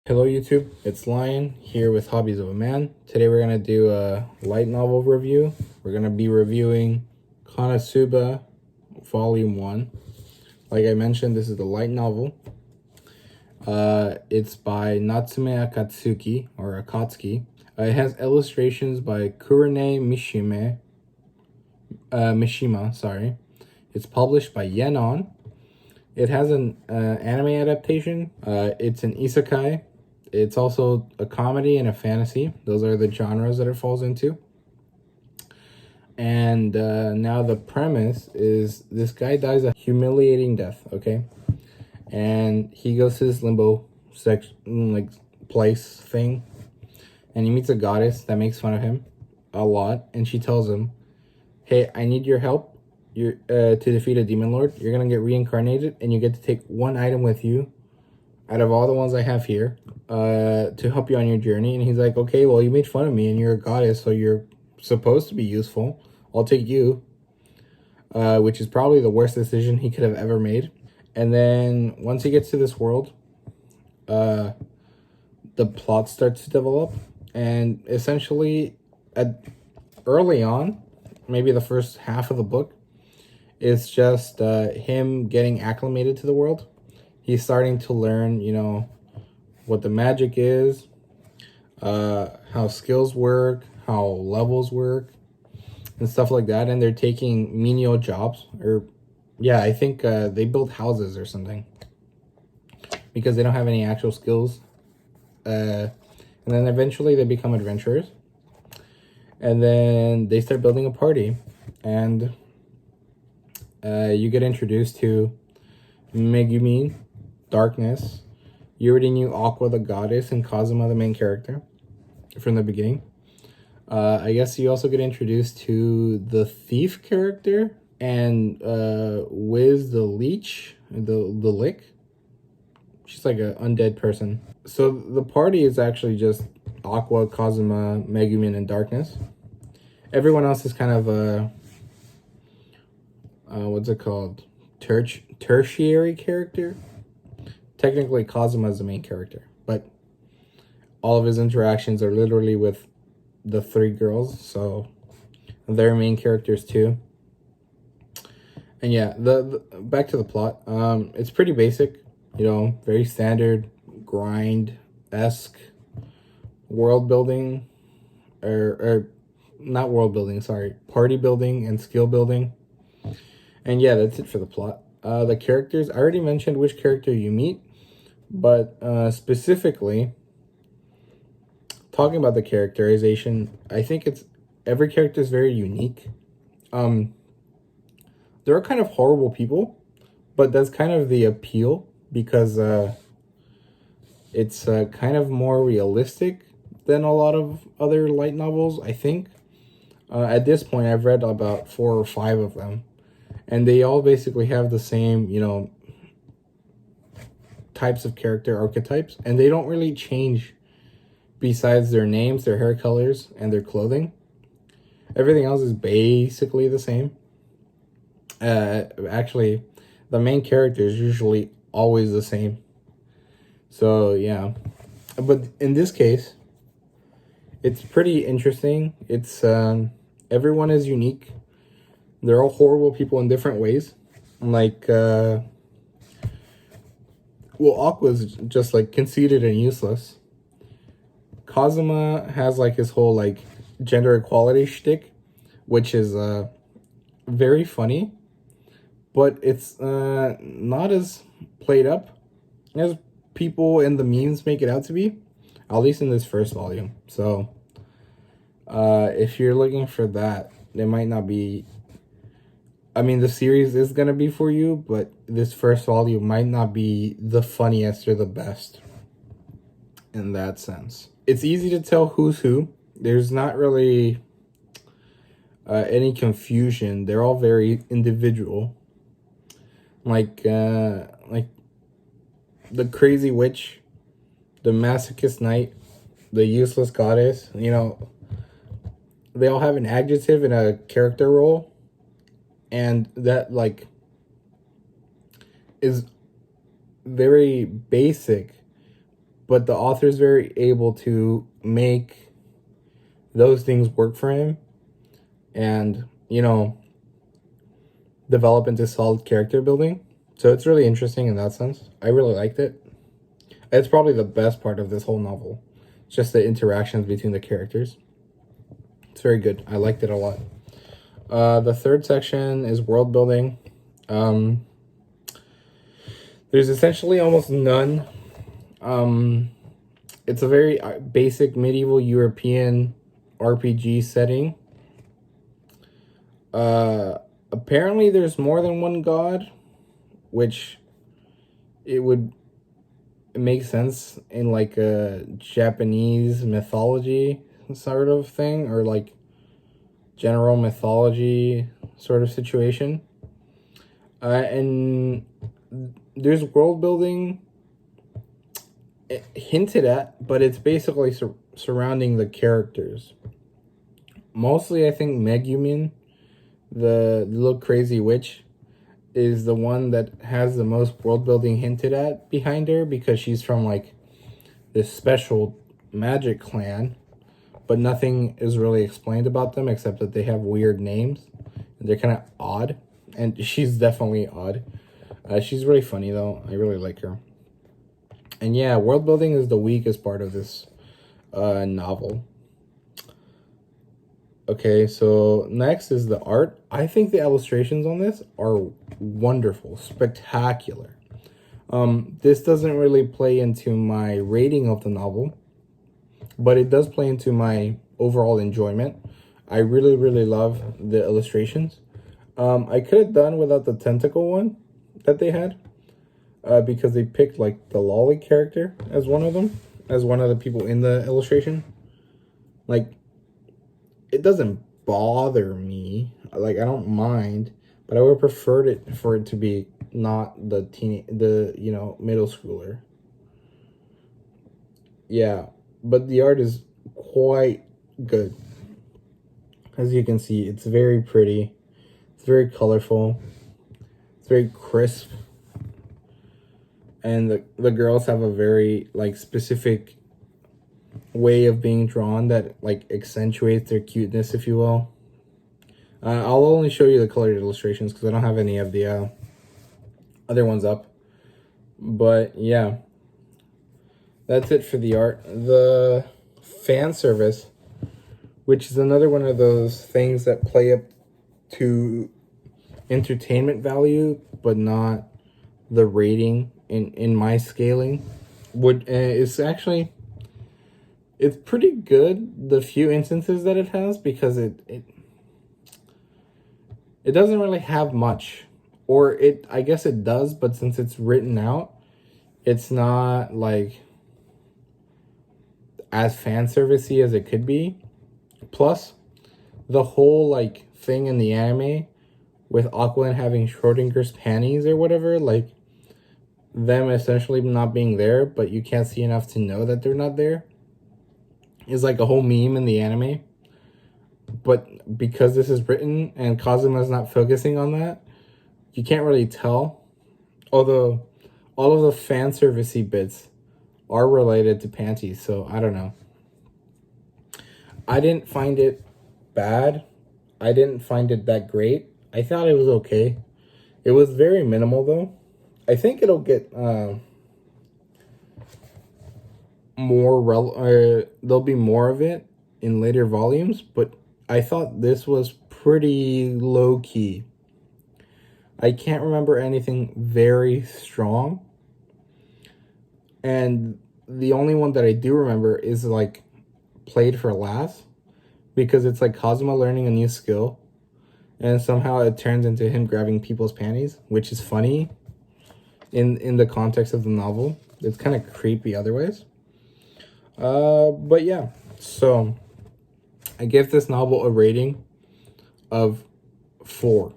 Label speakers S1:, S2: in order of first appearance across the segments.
S1: Hello YouTube, it's Lion here with Hobbies of a Man. Today we're going to do a light novel review. We're going to be reviewing Konosuba Volume 1. Like I mentioned, this is the light novel. It's by Natsume Akatsuki, or Akatsuki. It has illustrations by Kurane Mishima, sorry. It's published by Yenon. It has an anime adaptation. It's an isekai. It's also a comedy and a fantasy. Those are the genres that it falls into. And now the premise is this guy dies a humiliating death, okay? And he goes to this limbo place thing. And he meets a goddess that makes fun of him a lot. And she tells him, hey, I need your help. You're to defeat a demon lord. You're going to get reincarnated. And you get to take one item with you out of all the ones I have here to help you on your journey. And he's like, okay, well, you made fun of me and you're a goddess, so you're supposed to be useful. I'll take you, which is probably the worst decision he could have ever made. And then once he gets to this world, the plot starts to develop. And essentially, early on, maybe the first half of the book, it's just him getting acclimated to the world. He's starting to learn, what the magic is, how skills work, how levels work, and stuff like that. And they're taking menial jobs. I think they build houses or something. Because they don't have any actual skills. And then eventually they become adventurers. And then they start building a party. And you get introduced to Megumi, Darkness. You already knew Aqua the goddess and Kazuma the main character from the beginning. I guess you also get introduced to the thief character and Wiz the leech, the lick. She's like an undead person. So the party is actually just Aqua, Kazuma, Megumin, and Darkness. Everyone else is kind of what's it called? Tertiary character. Technically, Kazuma is the main character, but all of his interactions are literally with the three girls, so they're main characters too. And yeah, the back to the plot. It's pretty basic, very standard grind-esque world building, or not world building, sorry, party building and skill building. And yeah, that's it for the plot. The characters, I already mentioned which character you meet, but specifically, talking about the characterization, I think every character is very unique. There are kind of horrible people, but that's kind of the appeal because it's kind of more realistic than a lot of other light novels, I think. At this point, I've read about 4 or 5 of them. And they all basically have the same, types of character archetypes. And they don't really change besides their names, their hair colors, and their clothing. Everything else is basically the same. Actually, the main character is usually always the same. So, yeah. But in this case, it's pretty interesting. It's everyone is unique. They're all horrible people in different ways. Like, Aqua's just, conceited and useless. Kazuma has, his whole, gender equality shtick, which is, very funny. But it's, not as played up as people in the memes make it out to be. At least in this first volume. So, if you're looking for that, it might not be... the series is going to be for you, but this first volume might not be the funniest or the best in that sense. It's easy to tell who's who. There's not really any confusion. They're all very individual. Like the crazy witch, the masochist knight, the useless goddess, they all have an adjective and a character role. And that, is very basic, but the author is very able to make those things work for him and, develop into solid character building. So it's really interesting in that sense. I really liked it. It's probably the best part of this whole novel. It's just the interactions between the characters. It's very good. I liked it a lot. The third section is world building. There's essentially almost none. It's a very basic medieval European RPG setting. Apparently there's more than one god, which it would make sense in like a Japanese mythology sort of thing, or like general mythology sort of situation. And there's world building hinted at, but it's basically surrounding the characters. Mostly, I think Megumin, the little crazy witch, is the one that has the most world building hinted at behind her, because she's from like this special magic clan, but nothing is really explained about them except that they have weird names. They're kind of odd, and she's definitely odd. She's really funny though. I really like her. And yeah, world building is the weakest part of this novel. Okay, so next is the art. I think the illustrations on this are wonderful, spectacular. This doesn't really play into my rating of the novel, but it does play into my overall enjoyment. I really, really love the illustrations. I could have done without the tentacle one that they had, because they picked like the lolly character as one of them, as one of the people in the illustration. Like, it doesn't bother me. Like, I don't mind, but I would have preferred it for it to be not the middle schooler. Yeah, but the art is quite good. As you can see, it's very pretty. It's very colorful. It's very crisp. And the girls have a very like specific way of being drawn that like accentuates their cuteness, if you will. I'll only show you the colored illustrations because I don't have any of the other ones up. But yeah, that's it for the art. The fan service, which is another one of those things that play up to entertainment value, but not the rating in my scaling, is actually, it's pretty good, the few instances that it has, because it doesn't really have much, or I guess it does, but since it's written out, it's not like as fan servicey as it could be. Plus, the whole like thing in the anime with Aquaman having Schrodinger's panties or whatever, like them essentially not being there, but you can't see enough to know that they're not there, is like a whole meme in the anime. But because this is written and Kazuma's not focusing on that, you can't really tell. Although all of the fan servicey bits are related to panties, so I don't know. I didn't find it bad. I didn't find it that great. I thought it was okay. It was very minimal though. I think it'll get there'll be more of it in later volumes, but I thought this was pretty low key. I can't remember anything very strong. And the only one that I do remember is like played for laughs, because it's like Kazuma learning a new skill and somehow it turns into him grabbing people's panties, which is funny in the context of the novel. It's kind of creepy otherwise. But yeah, so I give this novel a rating of 4.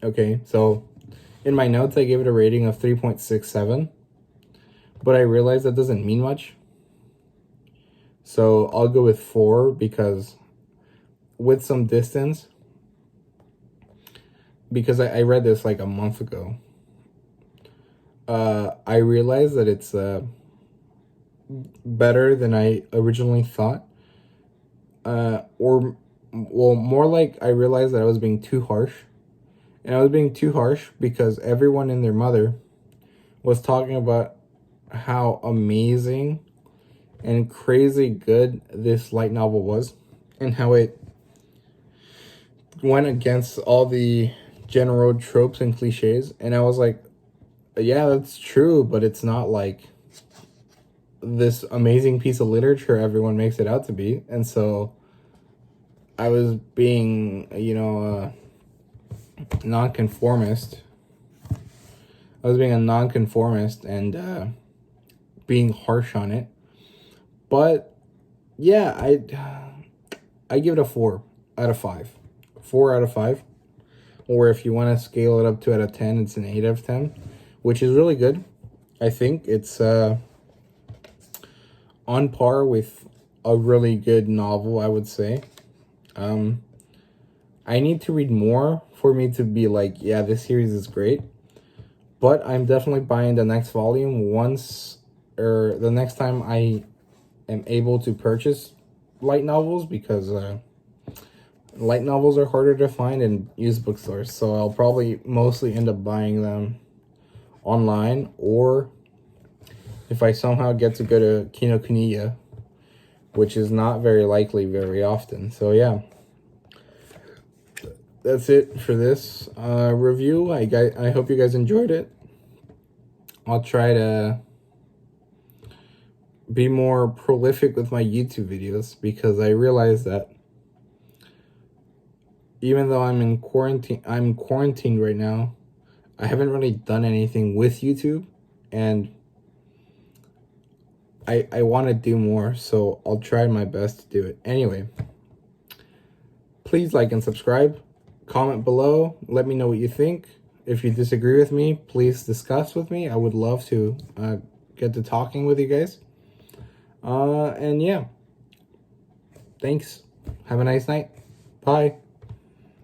S1: Okay, so in my notes I gave it a rating of 3.67, but I realized that doesn't mean much, so I'll go with 4, because with some distance, because I read this like a month ago, I realized that it's better than I originally thought. Or, well, more like I realized that I was being too harsh. And I was being too harsh because everyone and their mother was talking about how amazing and crazy good this light novel was, and how it went against all the general tropes and cliches. And I was like, yeah, that's true, but it's not like this amazing piece of literature everyone makes it out to be. And so I was being, nonconformist. I was being a nonconformist and being harsh on it. But yeah, I give it a 4 out of 5. 4 out of 5. Or if you want to scale it up to out of 10, it's an 8 out of 10, which is really good. I think it's on par with a really good novel, I would say. I need to read more for me to be like, yeah, this series is great. But I'm definitely buying the next volume the next time I am able to purchase light novels, because light novels are harder to find in used bookstores. So I'll probably mostly end up buying them online, or if I somehow get to go to Kinokuniya, which is not very likely very often. So yeah, that's it for this review. I hope you guys enjoyed it. I'll try to be more prolific with my YouTube videos, because I realize that even though I'm quarantined right now, I haven't really done anything with YouTube, and I want to do more, so I'll try my best to do it. Anyway, please like and subscribe. Comment below. Let me know what you think. If you disagree with me, please discuss with me. I would love to get to talking with you guys. And yeah, thanks. Have a nice night. Bye.